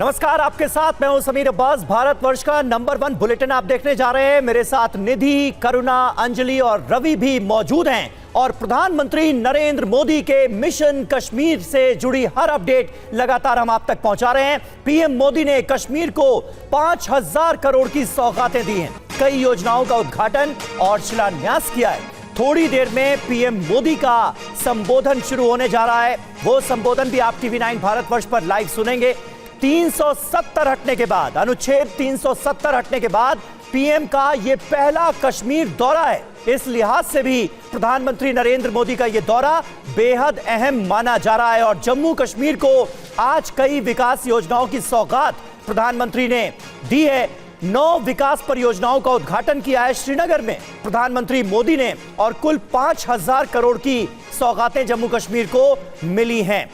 नमस्कार, आपके साथ मैं हूं समीर अब्बास। भारतवर्ष का नंबर 1 बुलेटिन आप देखने जा रहे हैं। मेरे साथ निधि, करुणा, अंजलि और रवि भी मौजूद हैं और प्रधानमंत्री नरेंद्र मोदी के मिशन कश्मीर से जुड़ी हर अपडेट लगातार हम आप तक पहुंचा रहे हैं। पीएम मोदी ने कश्मीर को 5000 करोड़ की सौगातें दी हैं, कई योजनाओं का उद्घाटन और शिलान्यास किया है। थोड़ी देर में पीएम मोदी का संबोधन शुरू होने जा रहा है। वो संबोधन भी आप टीवी 9 भारतवर्ष पर लाइव सुनेंगे। 370 हटने के बाद, अनुच्छेद 370 हटने के बाद पीएम का यह पहला कश्मीर दौरा है। इस लिहाज से भी प्रधानमंत्री नरेंद्र मोदी का यह दौरा बेहद अहम माना जा रहा है और जम्मू कश्मीर को आज कई विकास योजनाओं की सौगात प्रधानमंत्री ने दी है। 9 विकास परियोजनाओं का उद्घाटन किया है श्रीनगर में प्रधानमंत्री मोदी ने और कुल 5000 करोड़ की सौगातें जम्मू कश्मीर को मिली हैं।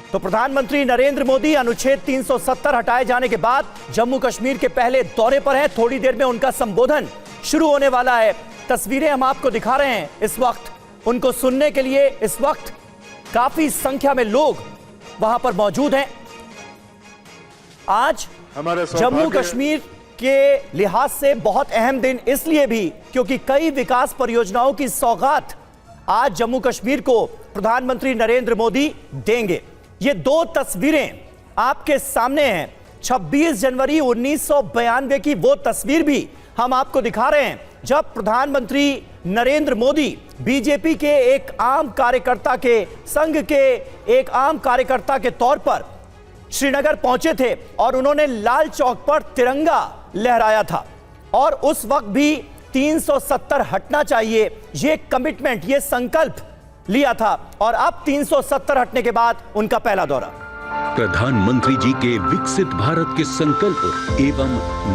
तो प्रधानमंत्री नरेंद्र मोदी अनुच्छेद 370 हटाए जाने के बाद जम्मू कश्मीर के पहले दौरे पर हैं। थोड़ी देर में उनका संबोधन शुरू होने वाला है। तस्वीरें हम आपको दिखा रहे हैं इस वक्त। उनको सुनने के लिए इस वक्त काफी संख्या में लोग वहां पर मौजूद हैं। आज जम्मू कश्मीर के लिहाज से बहुत अहम दिन इसलिए भी क्योंकि कई विकास परियोजनाओं की सौगात आज जम्मू कश्मीर को प्रधानमंत्री नरेंद्र मोदी देंगे। ये 2 तस्वीरें आपके सामने हैं। 26 जनवरी 1992 की वो तस्वीर भी हम आपको दिखा रहे हैं जब प्रधानमंत्री नरेंद्र मोदी बीजेपी के एक आम कार्यकर्ता के संघ के एक आम कार्यकर्ता के तौर पर श्रीनगर पहुंचे थे और उन्होंने लाल चौक पर तिरंगा लहराया था और उस वक्त भी 370 हटना चाहिए, ये कमिटमेंट, ये संकल्प लिया था और अब 370 हटने के बाद उनका पहला दौरा। प्रधानमंत्री जी के विकसित भारत के संकल्प एवं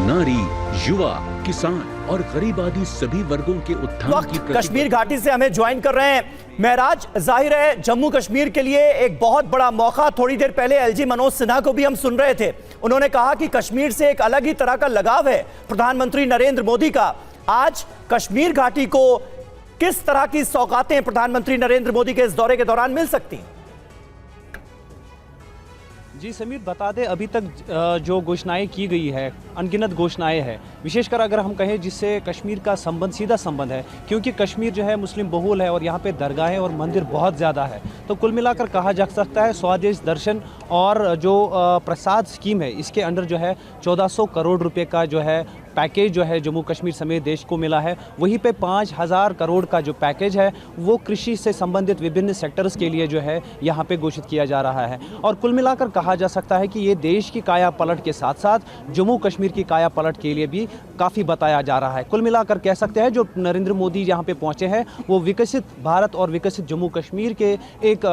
नारी, युवा, किसान और गरीब आदि सभी वर्गों के उत्थान की कश्मीर घाटी से हमें ज्वाइन कर रहे हैं महराज। जाहिर है जम्मू कश्मीर के लिए एक बहुत बड़ा मौका। थोड़ी देर पहले एलजी मनोज सिन्हा को भी हम सुन रहे थे। उन्होंने कहा कि कश्मीर से एक अलग ही तरह का लगाव है प्रधानमंत्री नरेंद्र मोदी का। आज कश्मीर घाटी को किस तरह की सौगातें प्रधानमंत्री नरेंद्र मोदी के इस दौरे के दौरान मिल सकती हैं? जी समीर, बता दें अभी तक जो घोषणाएं की गई है, अनगिनत घोषणाएं हैं, विशेषकर अगर हम कहें जिससे कश्मीर का संबंध, सीधा संबंध है, क्योंकि कश्मीर जो है मुस्लिम बहुल है और यहाँ पे दरगाहें और मंदिर बहुत ज़्यादा है। तो कुल मिलाकर कहा जा सकता है स्वदेश दर्शन और जो प्रसाद स्कीम है इसके अंडर जो है 1400 करोड़ रुपये का जो है पैकेज जो है जम्मू कश्मीर समेत देश को मिला है। वहीं पे 5000 करोड़ का जो पैकेज है वो कृषि से संबंधित विभिन्न सेक्टर्स के लिए जो है यहाँ पे घोषित किया जा रहा है। और कुल मिलाकर कहा जा सकता है कि ये देश की काया पलट के साथ साथ जम्मू कश्मीर की काया पलट के लिए भी काफ़ी बताया जा रहा है। कुल मिलाकर कह सकते हैं जो नरेंद्र मोदी यहाँ पे पहुँचे हैं वो विकसित भारत और विकसित जम्मू कश्मीर के एक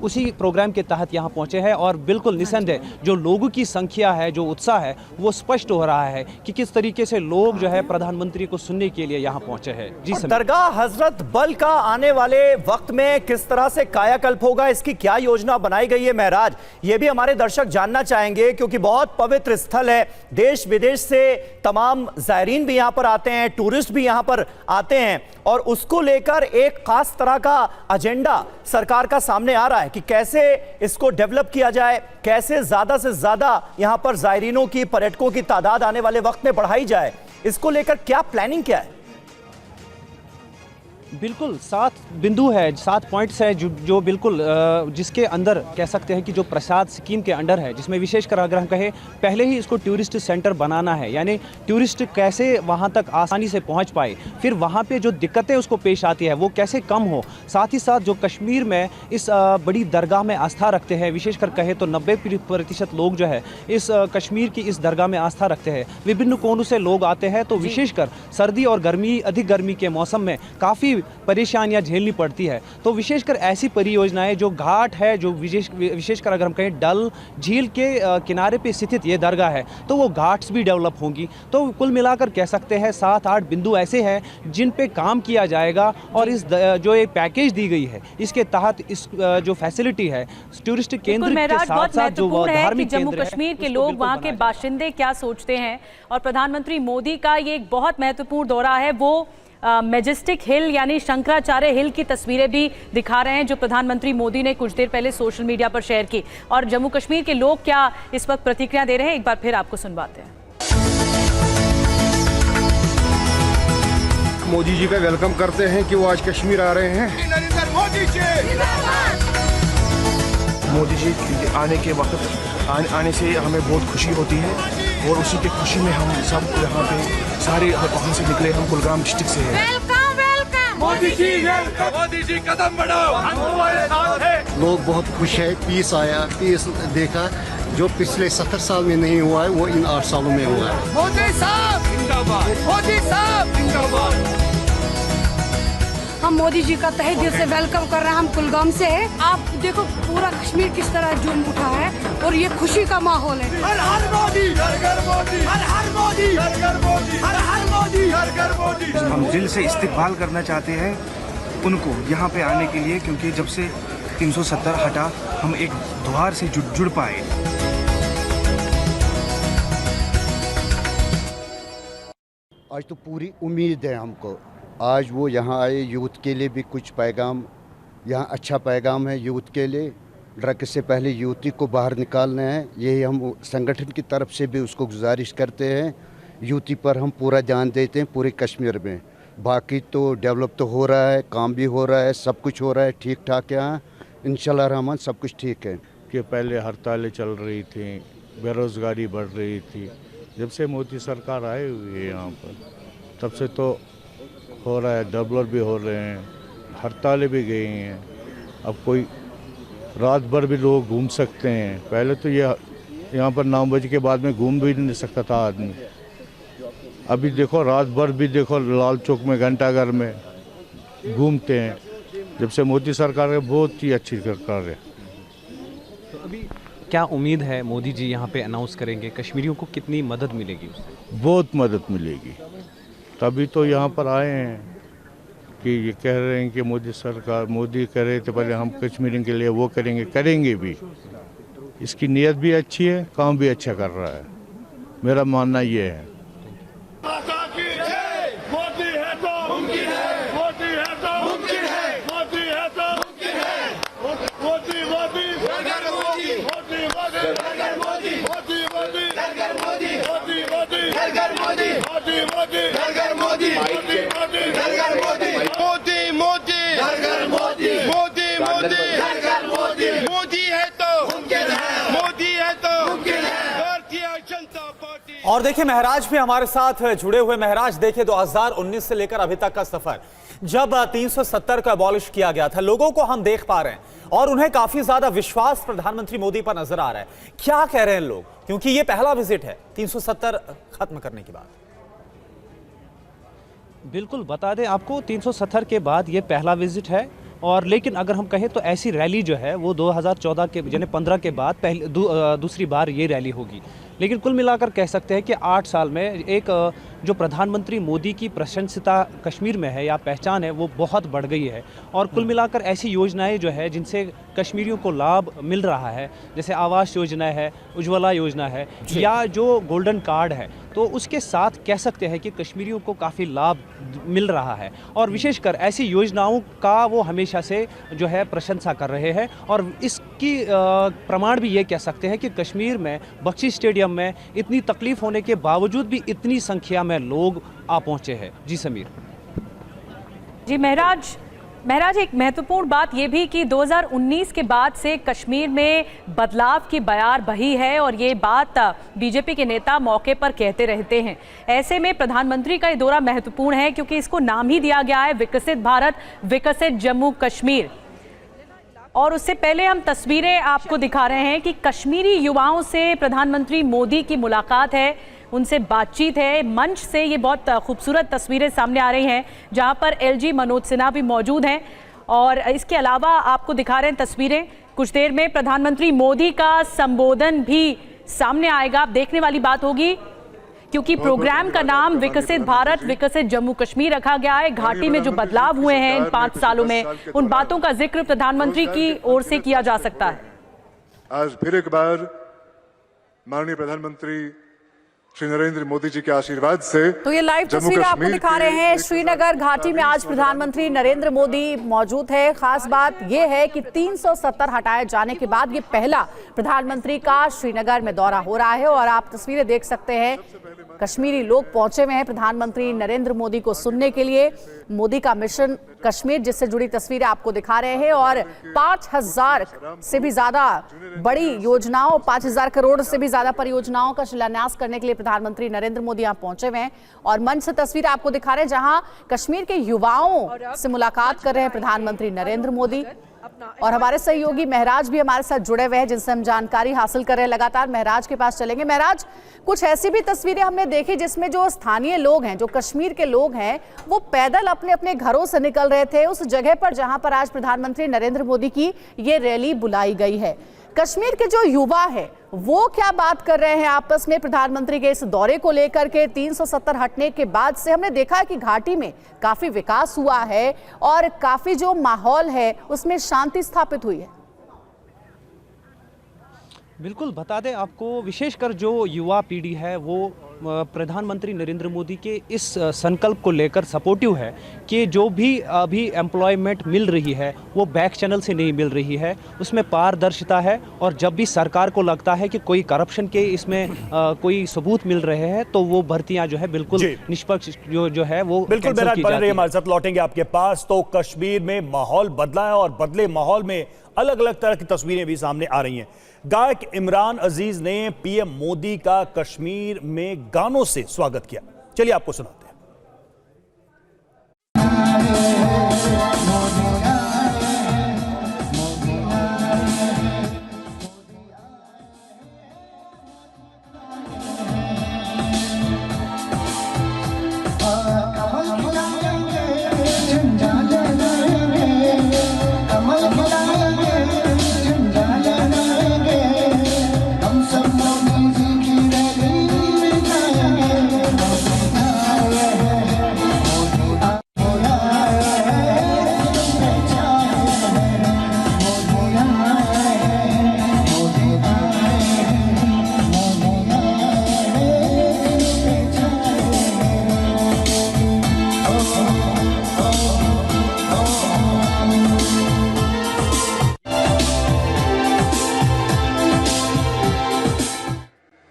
उसी प्रोग्राम के तहत यहाँ पहुँचे हैं और बिल्कुल निसंदेह जो लोगों की संख्या है, जो उत्साह है वो स्पष्ट हो रहा है कि किस तरीके से लोग जो है प्रधानमंत्री को सुनने के लिए यहाँ पहुंचे हैं। जी दरगाह हजरत बल का आने वाले वक्त में किस तरह से कायाकल्प होगा, इसकी क्या योजना बनाई गई है महराज, ये भी हमारे दर्शक जानना चाहेंगे क्योंकि बहुत पवित्र स्थल है। देश विदेश से तमाम जायरीन भी यहाँ पर आते हैं, टूरिस्ट भी यहाँ पर आते हैं और उसको लेकर एक खास तरह का एजेंडा सरकार का सामने आ रहा है कि कैसे इसको डेवलप किया जाए, कैसे ज्यादा से ज्यादा यहाँ पर जायरीनों की, पर्यटकों की तादाद आने वाले वक्त में बढ़ाई जाए। इसको लेकर क्या प्लानिंग क्या है? बिल्कुल 7 बिंदु है, 7 पॉइंट्स है जो बिल्कुल जिसके अंदर कह सकते हैं कि जो प्रसाद स्कीम के अंडर है, जिसमें विशेषकर अगर हम कहें पहले ही इसको टूरिस्ट सेंटर बनाना है, यानी टूरिस्ट कैसे वहां तक आसानी से पहुंच पाए, फिर वहां पे जो दिक्कतें उसको पेश आती है वो कैसे कम हो। साथ ही साथ जो कश्मीर में इस बड़ी दरगाह में आस्था रखते हैं, विशेषकर कहें तो 90% लोग जो है इस कश्मीर की इस दरगाह में आस्था रखते हैं। विभिन्न कोनों से लोग आते हैं तो विशेषकर सर्दी और गर्मी, अधिक गर्मी के मौसम में काफ़ी परेशानियां झेलनी पड़ती है। तो विशेषकर ऐसी परियोजनाएं जो घाट है, जो विशेषकर अगर हम कहें डल झील के किनारे पे स्थित ये दरगाह है तो वो घाट्स भी डेवलप होंगी। तो कुल मिलाकर कह सकते हैं 7-8 बिंदु ऐसे हैं जिन पे काम किया जाएगा और इस जो एक पैकेज दी गई है इसके तहत इस जो फैसिलिटी है टूरिस्ट केंद्र के साथ साथ जो धार्मिक जम्मू कश्मीर के लोग, वहाँ के बाशिंदे क्या सोचते हैं और प्रधानमंत्री मोदी का ये एक बहुत महत्वपूर्ण दौरा है वो मैजेस्टिक हिल यानी शंकराचार्य हिल की तस्वीरें भी दिखा रहे हैं जो प्रधानमंत्री मोदी ने कुछ देर पहले सोशल मीडिया पर शेयर की। और जम्मू कश्मीर के लोग क्या इस वक्त प्रतिक्रिया दे रहे हैं, एक बार फिर आपको सुनवाते हैं। मोदी जी का वेलकम करते हैं कि वो आज कश्मीर आ रहे हैं। नरेंद्र मोदी जी मोदी जी आने के वक्त आने से हमें बहुत खुशी होती है और उसी की खुशी में हम सब यहाँ पे सारे वहाँ से निकले, हम कुलगाम डिस्ट्रिक्ट से हैं। मोदी जी वेलकम, मोदी जी कदम बढ़ाओ, हम तुम्हारे साथ हैं। लोग बहुत खुश है, पीस आया, पीस देखा जो पिछले 70 साल में नहीं हुआ है वो इन 8 सालों में हुआ है। मोदी साहब जिंदाबाद, मोदी साहब जिंदाबाद। हम मोदी जी का तहे दिल से वेलकम कर रहे हैं। हम कुलगाम से हैं। आप देखो पूरा कश्मीर किस तरह झूम उठा है और ये खुशी का माहौल है। हर हर मोदी, हर घर मोदी, हर हर मोदी, हर घर मोदी, हर हर मोदी, हर घर मोदी। हम दिल से इस्तिकबाल करना चाहते हैं उनको यहाँ पे आने के लिए, क्योंकि जब से 370 हटा हम एक द्वार से जुड़ पाए। आज तो पूरी उम्मीद है हमको, आज वो यहाँ आए, यूथ के लिए भी कुछ पैगाम, यहाँ अच्छा पैगाम है यूथ के लिए। ड्रग से पहले यूथ को बाहर निकालना है, यही हम संगठन की तरफ से भी उसको गुजारिश करते हैं। यूथ पर हम पूरा ध्यान देते हैं पूरे कश्मीर में। बाकी तो डेवलप तो हो रहा है, काम भी हो रहा है, सब कुछ हो रहा है ठीक ठाक यहाँ, इंशाल्लाह रहमान सब कुछ ठीक है। कि पहले हड़तालें चल रही थी, बेरोज़गारी बढ़ रही थी, जब से मोदी सरकार आई हुई है यहाँ पर तब से तो हो रहा है, डेवलप भी हो रहे हैं, हड़तालें भी गई हैं। अब कोई रात भर भी लोग घूम सकते हैं, पहले तो ये यहाँ पर 9 बजे के बाद में घूम भी नहीं सकता था आदमी। अभी देखो रात भर भी देखो लाल चौक में घंटाघर में घूमते हैं। जब से मोदी सरकार है बहुत ही अच्छी सरकार है। तो अभी क्या उम्मीद है मोदी जी यहाँ पे अनाउंस करेंगे, कश्मीरियों को कितनी मदद मिलेगी उससे? बहुत मदद मिलेगी, तभी तो यहाँ पर आए हैं कि ये कह रहे हैं कि मोदी सरकार, मोदी कह रहे थे पहले हम कश्मीरियों के लिए वो करेंगे भी। इसकी नीयत भी अच्छी है, काम भी अच्छा कर रहा है, मेरा मानना ये है। मोदी है तो मुमकिन है, मोदी है तो मुमकिन है, मोदी है तो मुमकिन है। मोदी मोदी घर मोदी, मोदी मोदी घर मोदी, मोदी मोदी घर मोदी, मोदी मोदी घर मोदी, मोदी मोदी घर मोदी, मोदी मोदी घर मोदी, मोदी मोदी घर मोदी, मोदी मोदी घर मोदी। मोदी है तो मुमकिन है, मोदी है तो मुमकिन है। भारतीय जनता पार्टी। और देखिए महराज भी हमारे साथ जुड़े हुए। महराज देखिए 2019 से लेकर अभी तक का सफर, जब 370 का अबॉलिश किया गया था, लोगों को हम देख पा रहे हैं और उन्हें काफी ज्यादा विश्वास प्रधानमंत्री मोदी पर नजर आ रहा है। क्या कह रहे हैं लोग, क्योंकि ये पहला विजिट है 370 खत्म करने के बाद। बिल्कुल बता दें आपको, 370 के बाद ये पहला विजिट है। और लेकिन अगर हम कहें तो ऐसी रैली जो है वो 2014 के यानी 15 के बाद दूसरी बार ये रैली होगी। लेकिन कुल मिलाकर कह सकते हैं कि 8 साल में एक जो प्रधानमंत्री मोदी की प्रशंसता कश्मीर में है या पहचान है वो बहुत बढ़ गई है। और कुल मिलाकर ऐसी योजनाएं जो है जिनसे कश्मीरियों को लाभ मिल रहा है, जैसे आवास योजना है, उज्ज्वला योजना है, या जो गोल्डन कार्ड है, तो उसके साथ कह सकते हैं कि कश्मीरियों को काफ़ी लाभ मिल रहा है। और विशेषकर ऐसी योजनाओं का वो हमेशा से जो है प्रशंसा कर रहे हैं। और इसकी प्रमाण भी ये कह सकते हैं कि कश्मीर में बख्शी स्टेडियम में इतनी तकलीफ होने के बावजूद भी इतनी संख्या में लोग आ पहुंचे हैं। जी समीर। जी महराज एक महत्वपूर्ण बात यह भी कि 2019 के बाद से कश्मीर में बदलाव की बयार बही है और ये बात बीजेपी के नेता मौके पर कहते रहते हैं। ऐसे में प्रधानमंत्री का ये दौरा महत्वपूर्ण है क्योंकि इसको नाम ही दिया गया है विकसित भारत, विकसित जम्मू कश्मीर। और उससे पहले हम तस्वीरें आपको दिखा रहे हैं कि कश्मीरी युवाओं से प्रधानमंत्री मोदी की मुलाकात है, उनसे बातचीत है। मंच से ये बहुत खूबसूरत तस्वीरें सामने आ रही हैं जहां पर एलजी मनोज सिन्हा भी मौजूद हैं। और इसके अलावा आपको दिखा रहे हैं तस्वीरें, कुछ देर में प्रधानमंत्री मोदी का संबोधन भी सामने आएगा। देखने वाली बात होगी क्योंकि प्रोग्राम का नाम विकसित भारत, विकसित जम्मू कश्मीर रखा गया है। घाटी में जो बदलाव हुए हैं इन 5 सालों में, उन बातों का जिक्र प्रधानमंत्री की ओर से किया जा सकता है। आज फिर एक बार माननीय प्रधानमंत्री श्री नरेंद्र मोदी जी के आशीर्वाद से तो ये लाइव जम्मू तस्वीरें आपको कश्मीर दिखा के रहे हैं। 1,000 श्रीनगर घाटी में आज प्रधानमंत्री नरेंद्र मोदी मौजूद है। खास बात यह है कि 370 हटाए जाने के बाद ये पहला प्रधानमंत्री का श्रीनगर में दौरा हो रहा है और आप तस्वीरें देख सकते हैं। कश्मीरी लोग पहुंचे हुए हैं प्रधानमंत्री नरेंद्र मोदी को सुनने के लिए। मोदी का मिशन कश्मीर जिससे जुड़ी तस्वीरें आपको दिखा रहे हैं और 5,000 से भी ज्यादा बड़ी योजनाओं, 5,000 करोड़ से भी ज्यादा परियोजनाओं का शिलान्यास करने के लिए प्रधानमंत्री नरेंद्र मोदी यहां पहुंचे हुए हैं और मंच से तस्वीर आपको दिखा रहे हैं जहां कश्मीर के युवाओं से मुलाकात कर रहे हैं प्रधानमंत्री नरेंद्र मोदी। और हमारे सहयोगी महराज भी हमारे साथ जुड़े हुए हैं जिनसे हम जानकारी हासिल कर रहे हैं। लगातार महराज के पास चलेंगे। महराज, कुछ ऐसी भी तस्वीरें हमने देखी जिसमें जो स्थानीय लोग हैं, जो कश्मीर के लोग हैं, वो पैदल अपने अपने घरों से निकल रहे थे उस जगह पर जहां पर आज प्रधानमंत्री नरेंद्र मोदी की ये रैली बुलाई गई है। कश्मीर के जो युवा है वो क्या बात कर रहे हैं आपस में प्रधानमंत्री के इस दौरे को लेकर के? 370 हटने के बाद से हमने देखा है कि घाटी में काफी विकास हुआ है और काफी जो माहौल है उसमें शांति स्थापित हुई है। बिल्कुल, बता दें आपको, विशेषकर जो युवा पीढ़ी है वो प्रधानमंत्री नरेंद्र मोदी के इस संकल्प को लेकर सपोर्टिव है कि जो भी अभी एम्प्लॉयमेंट मिल रही है वो बैक चैनल से नहीं मिल रही है, उसमें पारदर्शिता है और जब भी सरकार को लगता है कि कोई करप्शन के इसमें कोई सबूत मिल रहे हैं तो वो भर्तियां जो है बिल्कुल निष्पक्ष जो है वो बिल्कुल। महराज बन रही है हमारे साथ, लौटेंगे आपके पास। तो कश्मीर में माहौल बदला है और बदले माहौल में अलग अलग तरह की तस्वीरें भी सामने आ रही हैं। गायक इमरान अजीज ने पीएम मोदी का कश्मीर में गानों से स्वागत किया। चलिए आपको सुनाते हैं।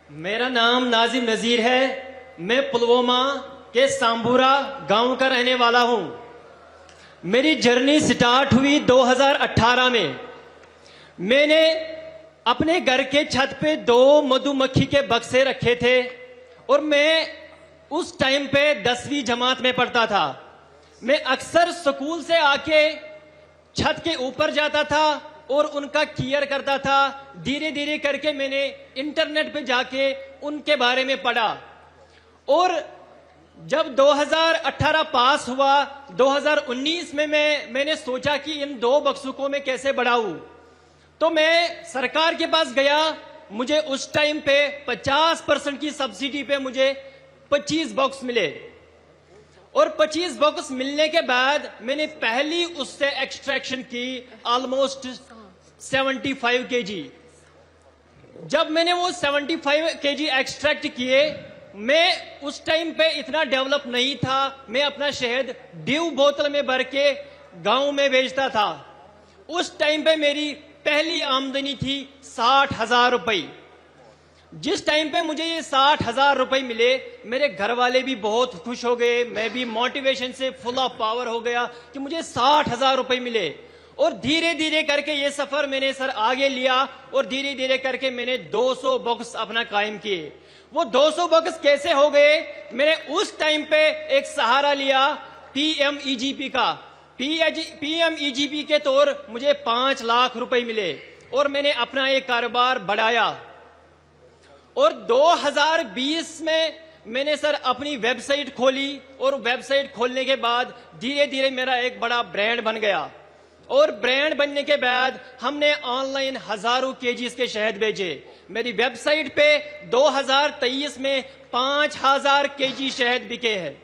मेरा नाम नाजिम नजीर है। मैं पुलवामा के सांबूरा गांव का रहने वाला हूं। मेरी जर्नी स्टार्ट हुई 2018 में। मैंने अपने घर के छत पे 2 मधुमक्खी के बक्से रखे थे और मैं उस टाइम पे 10वीं जमात में पढ़ता था। मैं अक्सर स्कूल से आके छत के ऊपर जाता था और उनका केयर करता था। धीरे धीरे करके मैंने इंटरनेट पे जाके उनके बारे में पढ़ा और जब 2018 पास हुआ, 2019 में मैंने सोचा कि इन 2 बक्सों में कैसे बढ़ाऊं। तो मैं सरकार के पास गया। मुझे उस टाइम पे 50% की सब्सिडी पे मुझे 25 बॉक्स मिले और 25 बॉक्स मिलने के बाद मैंने पहली उससे एक्सट्रैक्शन की ऑलमोस्ट 75 केजी। जब मैंने वो 75 केजी एक्सट्रैक्ट किए, मैं उस टाइम पे इतना डेवलप नहीं था। मैं अपना शहद ड्यू बोतल में भर के गांव में बेचता था। उस टाइम पे मेरी पहली आमदनी थी 60,000 रुपए। जिस टाइम पे मुझे ये 60,000 रुपए मिले, मेरे घर वाले भी बहुत खुश हो गए। मैं भी मोटिवेशन से फुल ऑफ पावर हो गया कि मुझे 60,000 रुपए मिले। और धीरे धीरे करके ये सफर मैंने सर आगे लिया और धीरे धीरे करके मैंने 200 बॉक्स अपना कायम किए। वो 200 बॉक्स कैसे हो गए? मैंने उस टाइम पे एक सहारा लिया PMEGP का। PMEGP के तौर मुझे 5 लाख रुपए मिले और मैंने अपना एक कारोबार बढ़ाया। और 2020 में मैंने सर अपनी वेबसाइट खोली और वेबसाइट खोलने के बाद धीरे धीरे मेरा एक बड़ा ब्रांड बन गया। और ब्रांड बनने के बाद हमने ऑनलाइन हजारों केजीज के शहद बेचे। मेरी वेबसाइट पे 2023 में 5,000 केजी शहद बिके हैं।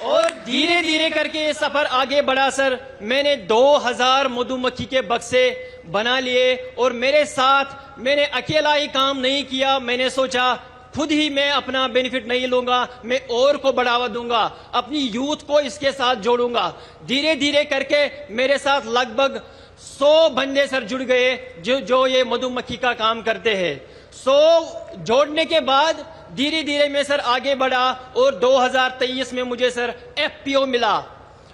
और धीरे धीरे करके ये सफर आगे बढ़ा सर। मैंने 2,000 मधुमक्खी के बक्से बना लिए और मेरे साथ मैंने अकेला ही काम नहीं किया। मैंने सोचा खुद ही मैं अपना बेनिफिट नहीं लूंगा, मैं और को बढ़ावा दूंगा, अपनी यूथ को इसके साथ जोड़ूंगा। धीरे धीरे करके मेरे साथ लगभग 100 बंदे सर जुड़ गए जो ये मधुमक्खी का काम करते हैं। 100 जोड़ने के बाद धीरे धीरे मैं सर आगे बढ़ा और 2023 में मुझे सर FPO मिला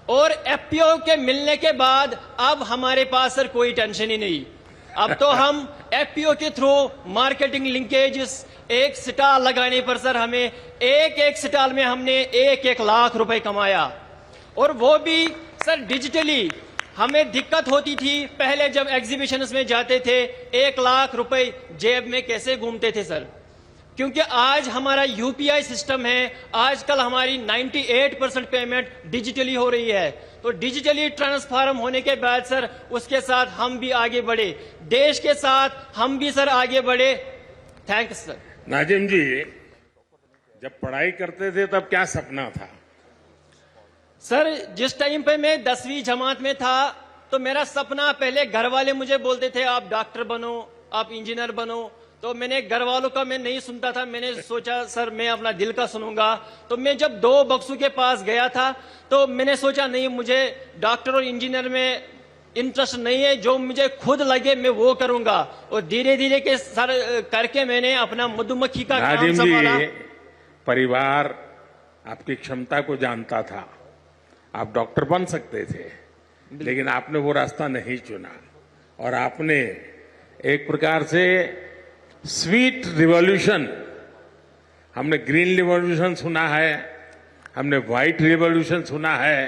और FPO के मिलने के बाद अब हमारे पास सर कोई टेंशन ही नहीं। अब तो हम FPO के थ्रू मार्केटिंग लिंकेजेस, एक स्टॉल लगाने पर सर हमें एक स्टॉल में हमने 1 लाख रुपए कमाया और वो भी सर डिजिटली। हमें दिक्कत होती थी पहले जब एग्जीबिशंस में जाते थे 1 लाख रुपए जेब में कैसे घूमते थे सर, क्योंकि आज हमारा UPI सिस्टम है। आजकल हमारी 98% पेमेंट डिजिटली हो रही है। तो डिजिटली ट्रांसफॉर्म होने के बाद सर उसके साथ हम भी आगे बढ़े, देश के साथ हम भी सर आगे बढ़े। Thanks sir. नाजिम जी, जब पढ़ाई करते थे तब क्या सपना था? सर जिस टाइम पे मैं 10वीं जमात में था तो मेरा सपना, पहले घर वाले मुझे बोलते थे आप डॉक्टर बनो, आप इंजीनियर बनो। तो मैंने घर वालों का मैं नहीं सुनता था। मैंने सोचा सर मैं अपना दिल का सुनूंगा। तो मैं जब 2 बक्सों के पास गया था तो मैंने सोचा नहीं, मुझे डॉक्टर और इंजीनियर में इंटरेस्ट नहीं है, जो मुझे खुद लगे मैं वो करूंगा। और धीरे धीरे के सर करके मैंने अपना मधुमक्खी का काम संभाला। परिवार आपकी क्षमता को जानता था, आप डॉक्टर बन सकते थे, लेकिन आपने वो रास्ता नहीं चुना और आपने एक प्रकार से स्वीट रिवॉल्यूशन, हमने ग्रीन रिवॉल्यूशन सुना है, हमने व्हाइट रिवॉल्यूशन सुना है।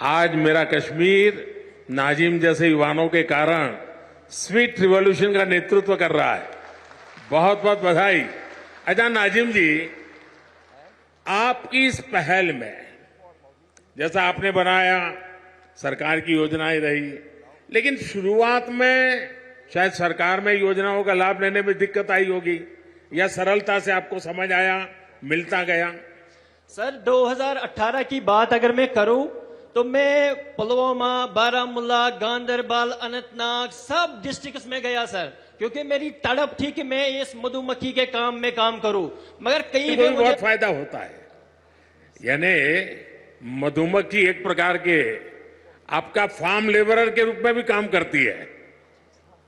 आज मेरा कश्मीर नाजिम जैसे युवाओं के कारण स्वीट रिवॉल्यूशन का नेतृत्व कर रहा है। बहुत बहुत बधाई। अच्छा नाजिम जी, आपकी इस पहल में जैसा आपने बनाया, सरकार की योजनाएं रही, लेकिन शुरुआत में शायद सरकार में योजनाओं का लाभ लेने में दिक्कत आई होगी या सरलता से आपको समझ आया, मिलता गया? सर 2018 की बात अगर मैं करूं तो मैं पुलवामा, बारामूला, गांधरबल, अनंतनाग सब डिस्ट्रिक्ट्स में गया सर, क्योंकि मेरी तड़प थी कि मैं इस मधुमक्खी के काम में काम करूं। मगर कई भी बहुत फायदा होता है। यानी मधुमक्खी एक प्रकार के आपका फार्म लेबरर के रूप में भी काम करती है।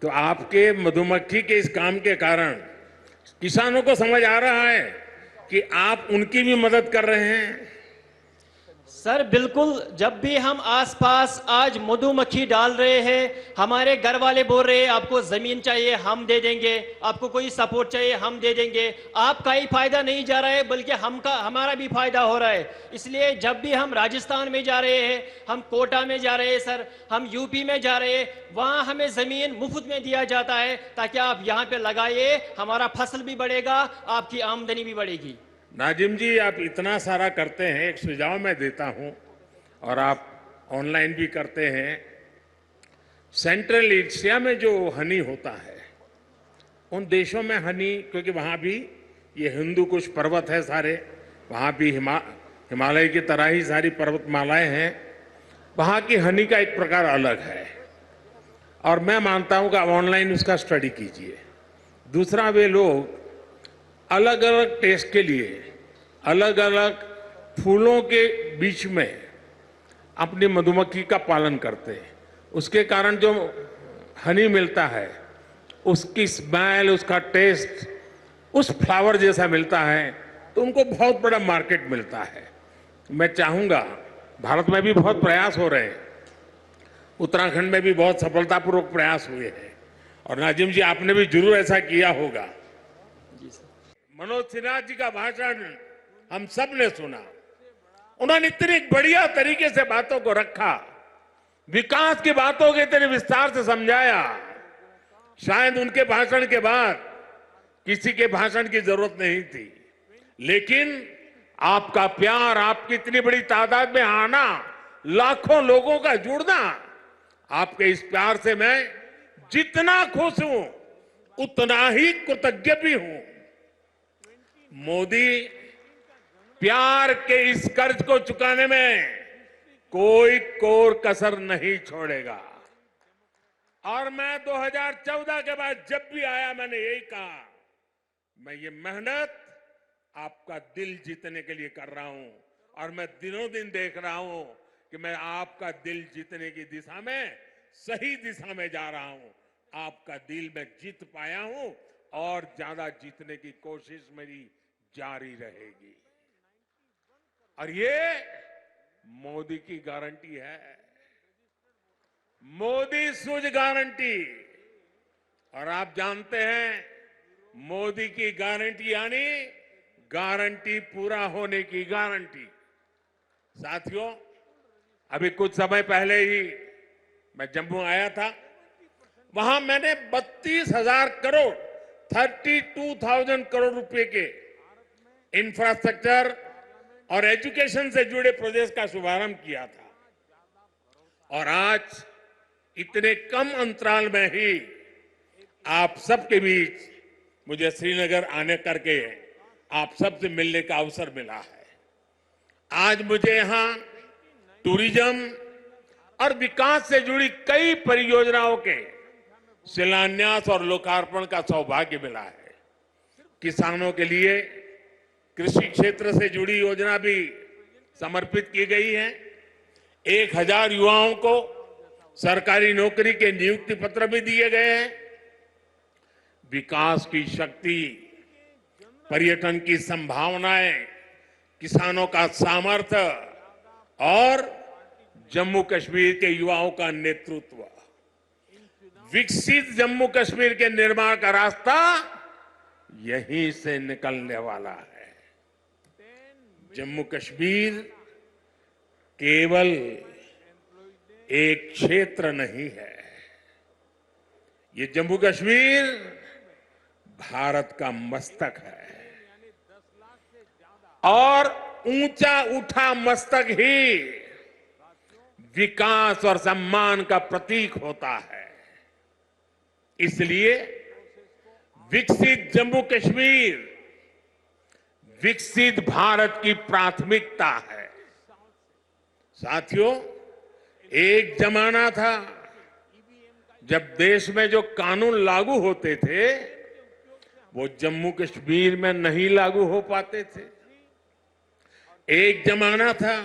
तो आपके मधुमक्खी के इस काम के कारण किसानों को समझ आ रहा है कि आप उनकी भी मदद कर रहे हैं। सर बिल्कुल, जब भी हम आसपास आज मधुमक्खी डाल रहे हैं, हमारे घर वाले बोल रहे हैं आपको जमीन चाहिए हम दे देंगे, आपको कोई सपोर्ट चाहिए हम दे देंगे। आपका ही फायदा नहीं जा रहा है बल्कि हमारा भी फायदा हो रहा है। इसलिए जब भी हम राजस्थान में जा रहे हैं, हम कोटा में जा रहे हैं सर, हम यूपी में जा रहे हैं, वहां हमें जमीन मुफ्त में दिया जाता है ताकि आप यहाँ पे लगाइए, हमारा फसल भी बढ़ेगा, आपकी आमदनी भी बढ़ेगी। नाजिम जी, आप इतना सारा करते हैं, एक सुझाव मैं देता हूं और आप ऑनलाइन भी करते हैं। सेंट्रल एशिया में जो हनी होता है, उन देशों में हनी, क्योंकि वहां भी ये हिंदू कुश पर्वत है सारे, वहां भी हिमालय की तरह ही सारी पर्वतमालाएं हैं, वहां की हनी का एक प्रकार अलग है और मैं मानता हूं कि आप ऑनलाइन उसका स्टडी कीजिए। दूसरा, वे लोग अलग अलग टेस्ट के लिए अलग अलग फूलों के बीच में अपनी मधुमक्खी का पालन करते हैं। उसके कारण जो हनी मिलता है, उसकी स्मेल, उसका टेस्ट उस फ्लावर जैसा मिलता है, तो उनको बहुत बड़ा मार्केट मिलता है। मैं चाहूंगा, भारत में भी बहुत प्रयास हो रहे हैं, उत्तराखंड में भी बहुत सफलतापूर्वक प्रयास हुए हैं और नाजिम जी आपने भी जरूर ऐसा किया होगा। मनोज सिन्हा जी का भाषण हम सब ने सुना। उन्होंने इतनी बढ़िया तरीके से बातों को रखा, विकास की बातों के इतने विस्तार से समझाया। शायद उनके भाषण के बाद किसी के भाषण की जरूरत नहीं थी, लेकिन आपका प्यार, आपकी इतनी बड़ी तादाद में आना, लाखों लोगों का जुड़ना, आपके इस प्यार से मैं जितना खुश हूं उतना ही कृतज्ञ भी हूं। मोदी प्यार के इस कर्ज को चुकाने में कोई कोर कसर नहीं छोड़ेगा। और मैं 2014 के बाद जब भी आया मैंने यही कहा, मैं ये मेहनत आपका दिल जीतने के लिए कर रहा हूं और मैं दिनों दिन देख रहा हूं कि मैं आपका दिल जीतने की दिशा में सही दिशा में जा रहा हूं। आपका दिल मैं जीत पाया हूं और ज्यादा जीतने की कोशिश मेरी जारी रहेगी। और ये मोदी की गारंटी है, मोदी सूझ गारंटी। और आप जानते हैं मोदी की गारंटी यानी गारंटी पूरा होने की गारंटी। साथियों, अभी कुछ समय पहले ही मैं जम्मू आया था, वहां मैंने 32,000 करोड़ 32,000 करोड़ रुपए के इंफ्रास्ट्रक्चर और एजुकेशन से जुड़े प्रोजेक्ट का शुभारंभ किया था। और आज इतने कम अंतराल में ही आप सबके बीच मुझे श्रीनगर आने करके आप सबसे मिलने का अवसर मिला है। आज मुझे यहां टूरिज्म और विकास से जुड़ी कई परियोजनाओं के शिलान्यास और लोकार्पण का सौभाग्य मिला है। किसानों के लिए कृषि क्षेत्र से जुड़ी योजना भी समर्पित की गई है। 1,000 युवाओं को सरकारी नौकरी के नियुक्ति पत्र भी दिए गए हैं। विकास की शक्ति, पर्यटन की संभावनाएं, किसानों का सामर्थ्य और जम्मू कश्मीर के युवाओं का नेतृत्व, विकसित जम्मू कश्मीर के निर्माण का रास्ता यहीं से निकलने वाला है। जम्मू कश्मीर केवल एक क्षेत्र नहीं है, ये जम्मू कश्मीर भारत का मस्तक है और ऊंचा उठा मस्तक ही विकास और सम्मान का प्रतीक होता है। इसलिए विकसित जम्मू कश्मीर विकसित भारत की प्राथमिकता है। साथियों, एक जमाना था जब देश में जो कानून लागू होते थे वो जम्मू कश्मीर में नहीं लागू हो पाते थे। एक जमाना था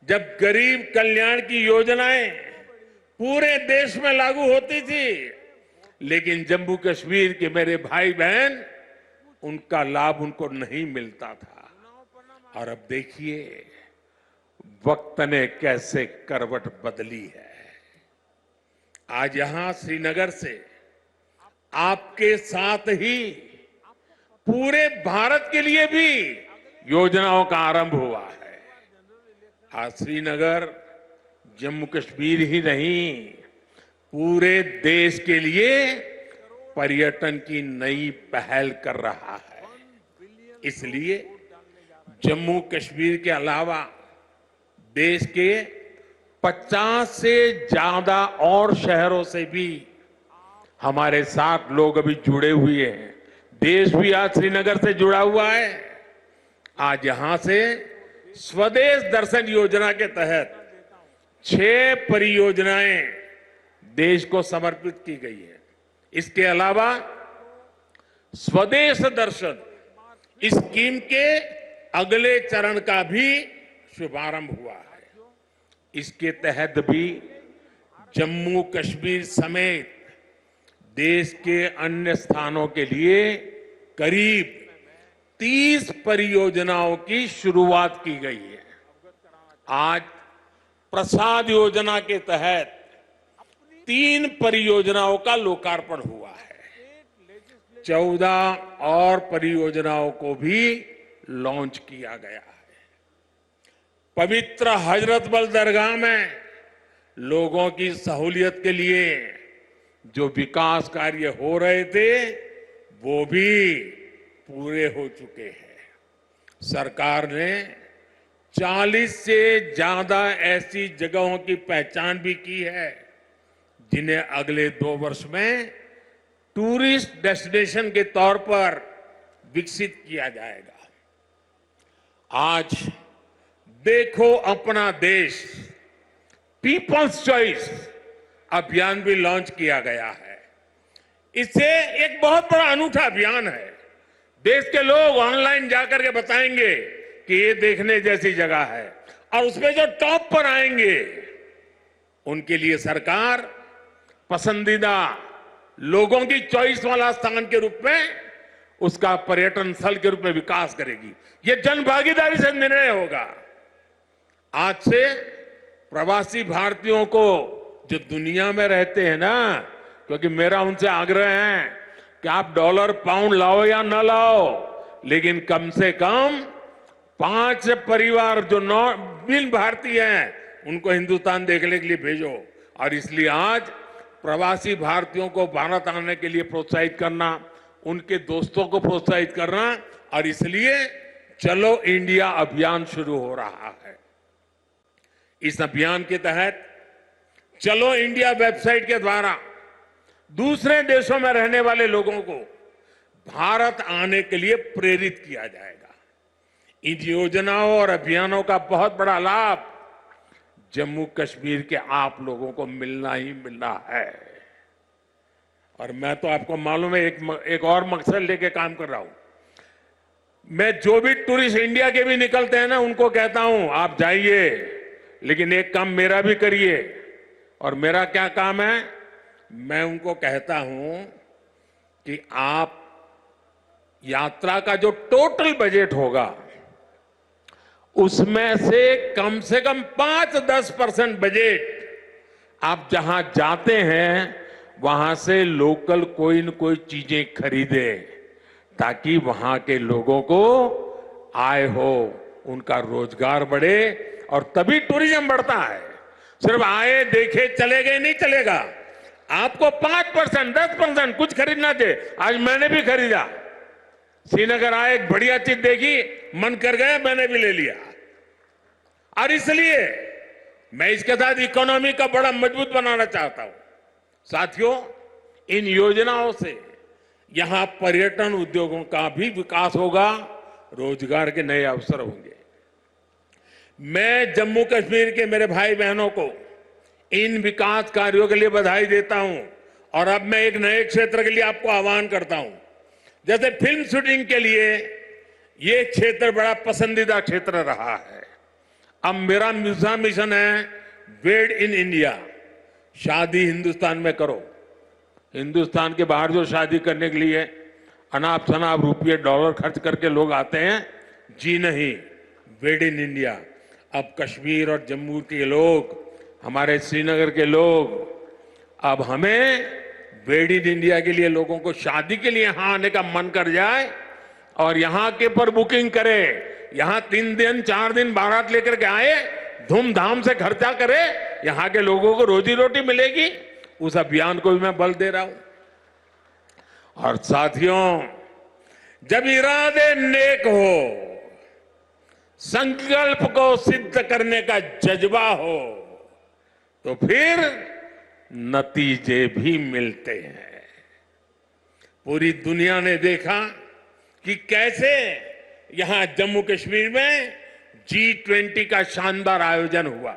जब गरीब कल्याण की योजनाएं पूरे देश में लागू होती थी, लेकिन जम्मू कश्मीर के मेरे भाई बहन उनका लाभ उनको नहीं मिलता था। और अब देखिए वक्त ने कैसे करवट बदली है। आज यहां श्रीनगर से आपके साथ ही पूरे भारत के लिए भी योजनाओं का आरंभ हुआ है। आज श्रीनगर जम्मू कश्मीर ही नहीं, पूरे देश के लिए पर्यटन की नई पहल कर रहा है। इसलिए जम्मू कश्मीर के अलावा देश के 50 से ज्यादा और शहरों से भी हमारे साथ लोग अभी जुड़े हुए हैं। देश भी आज श्रीनगर से जुड़ा हुआ है। आज यहां से स्वदेश दर्शन योजना के तहत 6 परियोजनाएं देश को समर्पित की गई है। इसके अलावा स्वदेश दर्शन स्कीम के अगले चरण का भी शुभारंभ हुआ है। इसके तहत भी जम्मू कश्मीर समेत देश के अन्य स्थानों के लिए करीब 30 परियोजनाओं की शुरुआत की गई है। आज प्रसाद योजना के तहत 3 परियोजनाओं का लोकार्पण हुआ है। 14 और परियोजनाओं को भी लॉन्च किया गया है। पवित्र हजरतबल दरगाह में लोगों की सहूलियत के लिए जो विकास कार्य हो रहे थे वो भी पूरे हो चुके हैं। सरकार ने 40 से ज्यादा ऐसी जगहों की पहचान भी की है जिन्हें अगले 2 वर्ष में टूरिस्ट डेस्टिनेशन के तौर पर विकसित किया जाएगा। आज देखो अपना देश, पीपल्स चॉइस अभियान भी लॉन्च किया गया है। इससे एक बहुत बड़ा अनूठा अभियान है। देश के लोग ऑनलाइन जाकर के बताएंगे कि ये देखने जैसी जगह है, और उसमें जो टॉप पर आएंगे उनके लिए सरकार पसंदीदा लोगों की चॉइस वाला स्थान के रूप में उसका पर्यटन स्थल के रूप में विकास करेगी। ये जन भागीदारी से निर्णय होगा। आज से प्रवासी भारतीयों को जो दुनिया में रहते हैं ना, क्योंकि मेरा उनसे आग्रह है कि आप डॉलर पाउंड लाओ या ना लाओ, लेकिन कम से कम 5 परिवार जो बिन भारतीय हैं उनको हिंदुस्तान देखने के लिए भेजो। और इसलिए आज प्रवासी भारतीयों को भारत आने के लिए प्रोत्साहित करना, उनके दोस्तों को प्रोत्साहित करना, और इसलिए चलो इंडिया अभियान शुरू हो रहा है। इस अभियान के तहत चलो इंडिया वेबसाइट के द्वारा दूसरे देशों में रहने वाले लोगों को भारत आने के लिए प्रेरित किया जाएगा। इन योजनाओं और अभियानों का बहुत बड़ा लाभ जम्मू कश्मीर के आप लोगों को मिलना ही मिलना है। और मैं तो आपको मालूम है एक और मकसद लेके काम कर रहा हूं। मैं जो भी टूरिस्ट इंडिया के भी निकलते हैं ना, उनको कहता हूं आप जाइए, लेकिन एक काम मेरा भी करिए। और मेरा क्या काम है? मैं उनको कहता हूं कि आप यात्रा का जो टोटल बजट होगा उसमें से कम 5-10% बजट आप जहां जाते हैं वहां से लोकल कोई न कोई चीजें खरीदे, ताकि वहां के लोगों को आय हो, उनका रोजगार बढ़े, और तभी टूरिज्म बढ़ता है। सिर्फ आए देखे चले गए नहीं चलेगा। आपको 5%, 10% कुछ खरीदना चाहिए। आज मैंने भी खरीदा। श्रीनगर आए, एक बढ़िया चीज देखी, मन कर गया, मैंने भी ले लिया। और इसलिए मैं इसके साथ इकोनॉमी का बड़ा मजबूत बनाना चाहता हूं। साथियों, इन योजनाओं से यहां पर्यटन उद्योगों का भी विकास होगा, रोजगार के नए अवसर होंगे। मैं जम्मू कश्मीर के मेरे भाई बहनों को इन विकास कार्यों के लिए बधाई देता हूं। और अब मैं एक नए क्षेत्र के लिए आपको आह्वान करता हूं। जैसे फिल्म शूटिंग के लिए ये क्षेत्र बड़ा पसंदीदा क्षेत्र रहा है। अब मेरा मिशन है मेड इन इंडिया। शादी हिंदुस्तान में करो। हिंदुस्तान के बाहर जो शादी करने के लिए अनाप शनाप रुपये डॉलर खर्च करके लोग आते हैं, जी नहीं, मेड इन इंडिया। अब कश्मीर और जम्मू के लोग, हमारे श्रीनगर के लोग, अब हमें मेड इन इंडिया के लिए लोगों को शादी के लिए यहां आने का मन कर जाए और यहां के पर बुकिंग करे, यहां 3 दिन 4 दिन बारात लेकर के आए, धूमधाम से खर्चा करे, यहां के लोगों को रोजी रोटी मिलेगी। उस अभियान को भी मैं बल दे रहा हूं। और साथियों, जब इरादे नेक हो, संकल्प को सिद्ध करने का जज्बा हो, तो फिर नतीजे भी मिलते हैं। पूरी दुनिया ने देखा कि कैसे यहां जम्मू कश्मीर में G20 का शानदार आयोजन हुआ।